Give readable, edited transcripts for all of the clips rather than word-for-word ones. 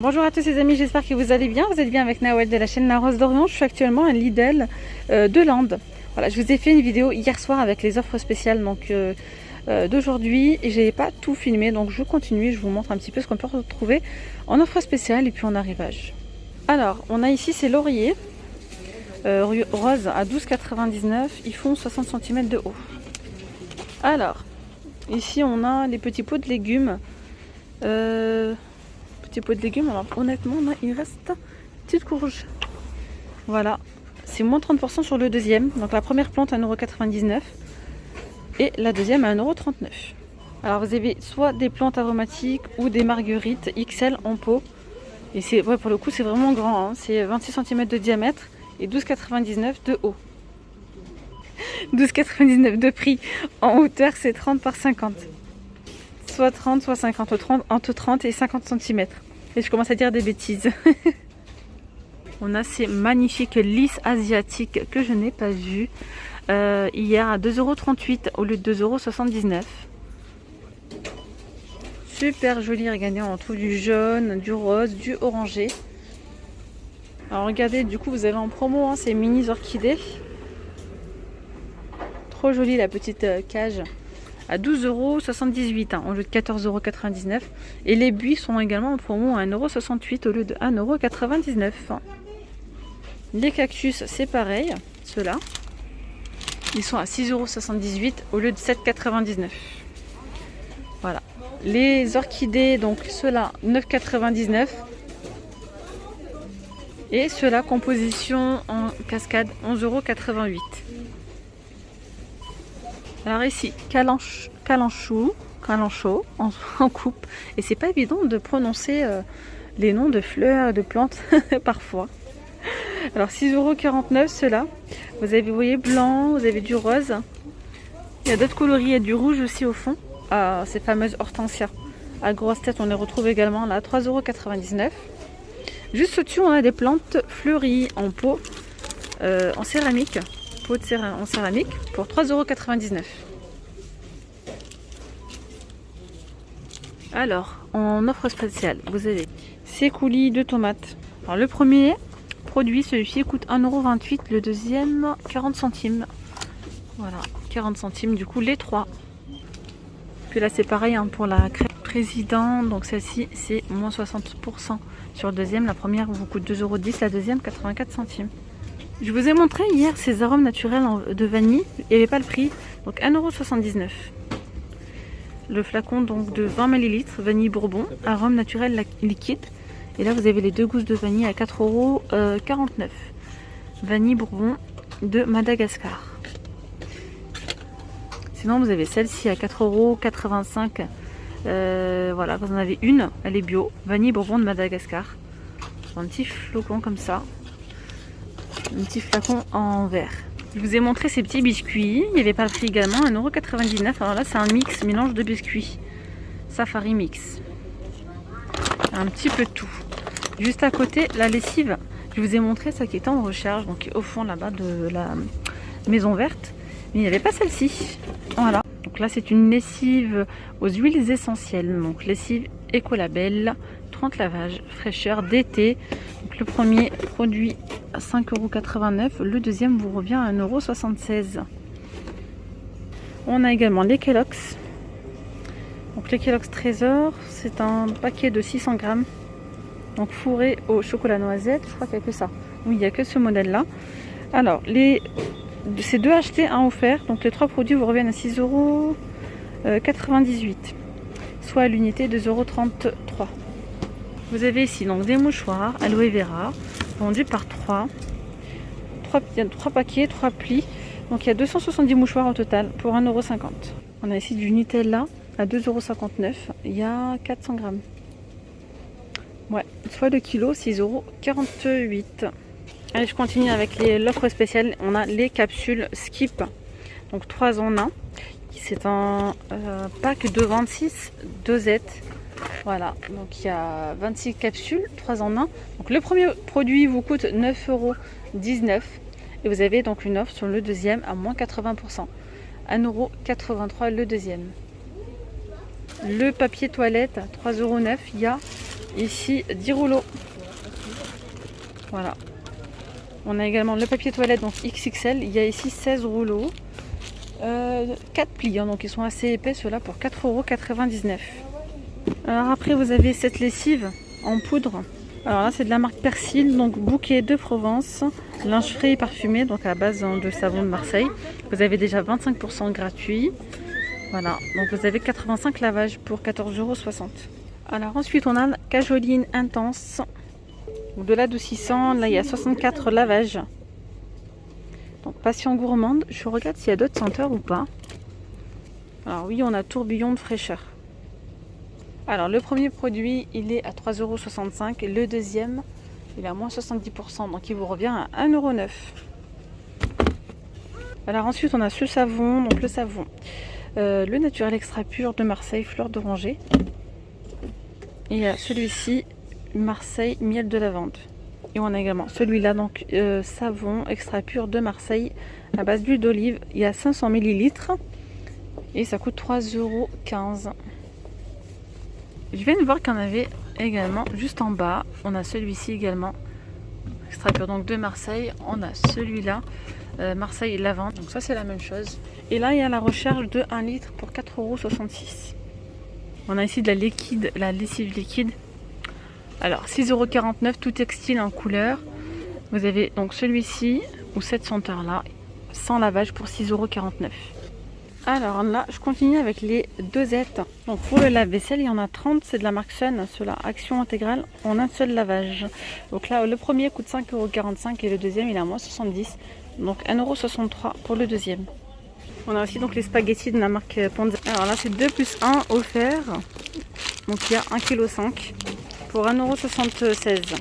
Bonjour à tous les amis, j'espère que vous allez bien. Vous êtes bien avec Nawel de la chaîne La Rose d'Orient. Je suis actuellement à Lidl de Lande. Voilà, je vous ai fait une vidéo hier soir avec les offres spéciales d'aujourd'hui et j'ai pas tout filmé, donc je continue. Je vous montre un petit peu ce qu'on peut retrouver en offre spéciale et puis en arrivage. Alors, on a ici ces lauriers rose à 12,99. Ils font 60 cm de haut. Alors, ici on a les petits pots de légumes. Petits pots de légumes, alors honnêtement là il reste petite courge. Voilà, c'est moins 30% sur le deuxième. Donc la première plante à 1,99 € et la deuxième à 1,39 €. Alors vous avez soit des plantes aromatiques ou des marguerites XL en pot. Et c'est pour le coup c'est vraiment grand, hein. C'est 26 cm de diamètre et 12,99 € de haut. 12,99 € de prix. En hauteur c'est 30 par 50. Soit 30, soit 50, entre 30 et 50 cm. Et je commence à dire des bêtises. On a ces magnifiques lys asiatiques que je n'ai pas vues hier à 2,38 € au lieu de 2,79 €. Super joli, regardez, on trouve du jaune, du rose, du orangé. Alors regardez, du coup vous avez en promo hein, ces mini orchidées. Trop jolie la petite cage. À 12,78 € au lieu de 14,99 €. Et les buis sont également en promo à 1,68 € au lieu de 1,99 €. Les cactus, c'est pareil, ceux-là. Ils sont à 6,78 € au lieu de 7,99 €. Voilà. Les orchidées, donc ceux-là, 9,99 €. Et ceux-là, composition en cascade, 11,88 €. Alors ici, calanchou en coupe. Et c'est pas évident de prononcer les noms de fleurs et de plantes parfois. Alors 6,49 € ceux-là. Vous voyez blanc, vous avez du rose. Il y a d'autres coloris, il y a du rouge aussi au fond. Ces fameuses hortensias. À grosse tête, on les retrouve également là, 3,99 €. Juste au-dessus, on a des plantes fleuries en pot, en céramique. En céramique pour 3,99 €. Alors, en offre spéciale, vous avez ces coulis de tomates. Alors, le premier produit, celui-ci coûte 1,28 €, le deuxième 40 centimes. Voilà, 40 centimes du coup les trois. Puis là c'est pareil hein, pour la crème président, donc celle-ci c'est moins 60% sur le deuxième. La première vous coûte 2,10 €, la deuxième 84 centimes. Je vous ai montré hier ces arômes naturels de vanille, il n'y avait pas le prix, donc 1,79 €. Le flacon donc de 20 ml, vanille bourbon, arôme naturel liquide. Et là vous avez les deux gousses de vanille à 4,49 €. Vanille bourbon de Madagascar. Sinon vous avez celle-ci à 4,85 €. Voilà, vous en avez une, elle est bio, vanille bourbon de Madagascar. Un petit flocon comme ça. Un petit flacon en verre. Je vous ai montré ces petits biscuits. Il n'y avait pas le prix également, 1,99 €. Alors là, c'est un mix, mélange de biscuits. Safari mix. Un petit peu de tout. Juste à côté, la lessive. Je vous ai montré ça qui était en recharge, donc au fond là-bas de la maison verte. Mais il n'y avait pas celle-ci. Voilà. Donc là, c'est une lessive aux huiles essentielles. Donc lessive Écolabel, 30 lavages, fraîcheur d'été. Donc le premier produit à 5,89 €, le deuxième vous revient à 1,76 €. On a également les Kellogg's. Donc les Kellogg's Trésor, c'est un paquet de 600 grammes. Donc fourré au chocolat noisette, je crois qu'il n'y a que ça. Oui, il n'y a que ce modèle-là. Alors, c'est 2 achetés, 1 offert. Donc les 3 produits vous reviennent à 6,98 €. Soit à l'unité 2,33 €. Vous avez ici donc des mouchoirs aloe vera vendus par 3 paquets, 3 plis. Donc il y a 270 mouchoirs au total pour 1,50 €. On a ici du Nutella à 2,59 €. Il y a 400 grammes. Ouais, soit le kilo 6,48 €. Allez, je continue avec l'offre spéciale. On a les capsules Skip. Donc 3 en 1. C'est un pack de 26 dosettes. Voilà, donc il y a 26 capsules, 3 en 1. Donc le premier produit vous coûte 9,19 € et vous avez donc une offre sur le deuxième à moins 80%. 1,83 € le deuxième. Le papier toilette à 3,09 €, il y a Ici 10 rouleaux. Voilà. On a également le papier toilette, donc XXL. Il y a ici 16 rouleaux. 4 plis, hein, donc ils sont assez épais, ceux-là pour 4,99 €. Alors après, vous avez cette lessive en poudre. Alors là, c'est de la marque Persil, donc bouquet de Provence, linge frais et parfumé, donc à base de savon de Marseille. Vous avez déjà 25% gratuit. Voilà, donc vous avez 85 lavages pour 14,60 €. Alors ensuite, on a Cajoline Intense, de l'adoucissant. Là, il y a 64 lavages. Donc passion gourmande. Je regarde s'il y a d'autres senteurs ou pas. Alors oui, on a tourbillon de fraîcheur. Alors le premier produit, il est à 3,65 €. Et le deuxième, il est à moins 70%. Donc il vous revient à 1,09 €. Alors ensuite, on a ce savon. Donc le savon, le naturel extra pur de Marseille, fleur d'oranger. Et il y a celui-ci, Marseille, miel de lavande. Et on a également celui-là, donc savon extra pur de Marseille à base d'huile d'olive. Il y a 500 ml et ça coûte 3,15 €. Je viens de voir qu'il y en avait également juste en bas. On a celui-ci également, extra pur donc de Marseille. On a celui-là, Marseille lavande. Donc ça c'est la même chose. Et là il y a la recherche de 1 litre pour 4,66 €. On a ici de la liquide, la lessive liquide. Alors 6,49 € tout textile en couleur. Vous avez donc celui-ci ou cette senteur là sans lavage pour 6,49 €. Alors là je continue avec les dosettes. Donc pour le lave-vaisselle il y en a 30, c'est de la marque Sun, cela action intégrale en un seul lavage. Donc là le premier coûte 5,45 € et le deuxième il est à moins 70, donc 1,63 € pour le deuxième. On a aussi donc les spaghettis de la marque Ponza. Alors là c'est 2 plus 1 offert, donc il y a 1,5 kg pour 1,76 €.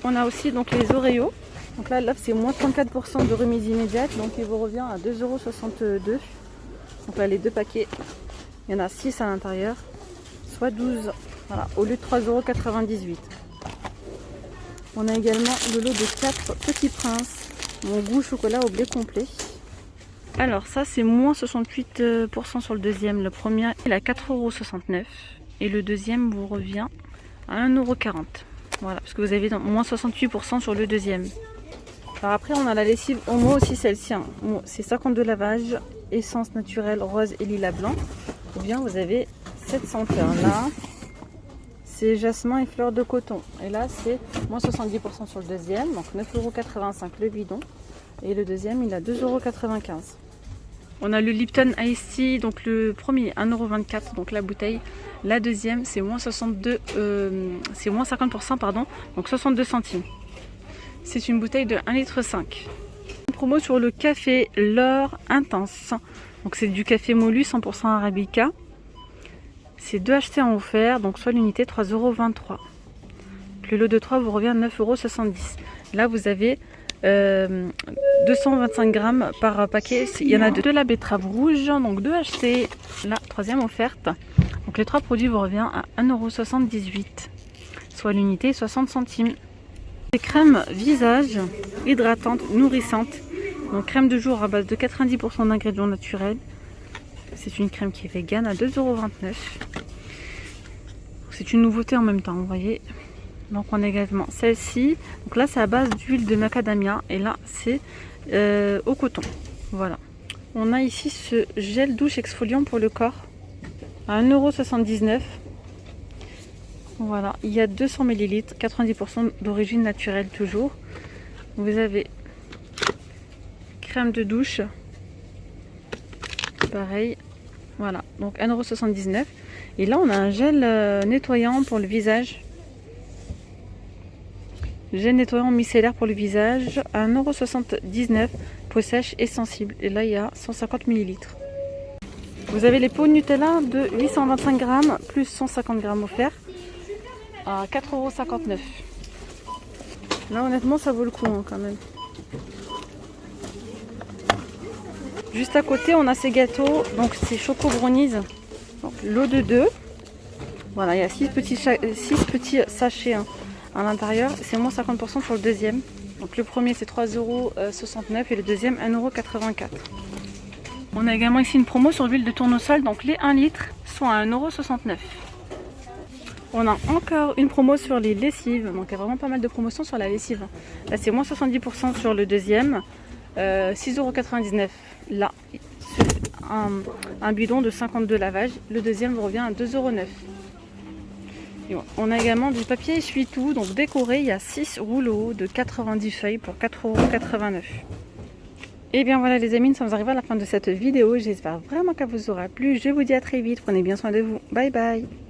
On a aussi donc les Oreos. Donc là l'offre c'est moins 34% de remise immédiate, donc il vous revient à 2,62 €. Donc là les deux paquets, il y en a 6 à l'intérieur, soit 12, voilà, au lieu de 3,98 €. On a également le lot de 4 Petits Princes, mon goût chocolat au blé complet. Alors ça c'est moins 68% sur le deuxième. Le premier il est à 4,69 € et le deuxième vous revient à 1,40 €. Voilà, parce que vous avez moins 68% sur le deuxième. Alors après on a la lessive Omo aussi, celle-ci, hein. C'est 52 lavages, essence naturelle rose et lilas blanc. Ou bien vous avez cette senteur là, c'est jasmin et fleur de coton. Et là c'est moins 70% sur le deuxième, donc 9,85 € le bidon. Et le deuxième il a 2,95 €. On a le Lipton Ice Tea, donc le premier 1,24 €, donc la bouteille. La deuxième c'est moins 50% pardon, donc 62 centimes. C'est une bouteille de 1,5 litre. Une promo sur le café L'Or Intense. Donc c'est du café moulu 100% arabica. C'est 2 achetés en offert, donc soit l'unité 3,23 €. Le lot de 3 vous revient à 9,70 €. Là vous avez 225 grammes par paquet. Il y en a de la betterave rouge, donc 2 achetés. La troisième offerte. Donc les 3 produits vous revient à 1,78 €, soit l'unité 60 centimes. Des crèmes visage hydratantes, nourrissantes. Donc crème de jour à base de 90% d'ingrédients naturels. C'est une crème qui est vegan à 2,29 €. C'est une nouveauté en même temps, vous voyez. Donc on a également celle-ci. Donc là c'est à base d'huile de macadamia et là c'est au coton. Voilà. On a ici ce gel douche exfoliant pour le corps à 1,79 €. Voilà, il y a 200 ml, 90% d'origine naturelle toujours. Vous avez crème de douche, pareil. Voilà, donc 1,79 €. Et là on a un gel nettoyant pour le visage. Gel nettoyant micellaire pour le visage à 1,79 €, peau sèche et sensible. Et là il y a 150 ml. Vous avez les pots Nutella de 825 grammes plus 150 grammes offerts à 4,59 €. Là honnêtement ça vaut le coup hein, quand même. Juste à côté on a ces gâteaux, donc c'est choco brownies, donc lot de 2. Voilà, il y a 6 petits sachets hein, à l'intérieur, c'est moins 50% sur le deuxième. Donc le premier c'est 3,69 € et le deuxième 1,84 €. On a également ici une promo sur l'huile de tournesol, donc les 1 litre sont à 1,69 €. On a encore une promo sur les lessives. Donc il y a vraiment pas mal de promotions sur la lessive. Là c'est moins 70% sur le deuxième. 6,99 €. Là, un bidon de 52 lavages. Le deuxième revient à 2,09 €. On a également du papier essuie-tout, donc décoré. Il y a 6 rouleaux de 90 feuilles pour 4,89 €. Et bien voilà les amis, nous sommes arrivés à la fin de cette vidéo. J'espère vraiment qu'elle vous aura plu. Je vous dis à très vite. Prenez bien soin de vous. Bye bye.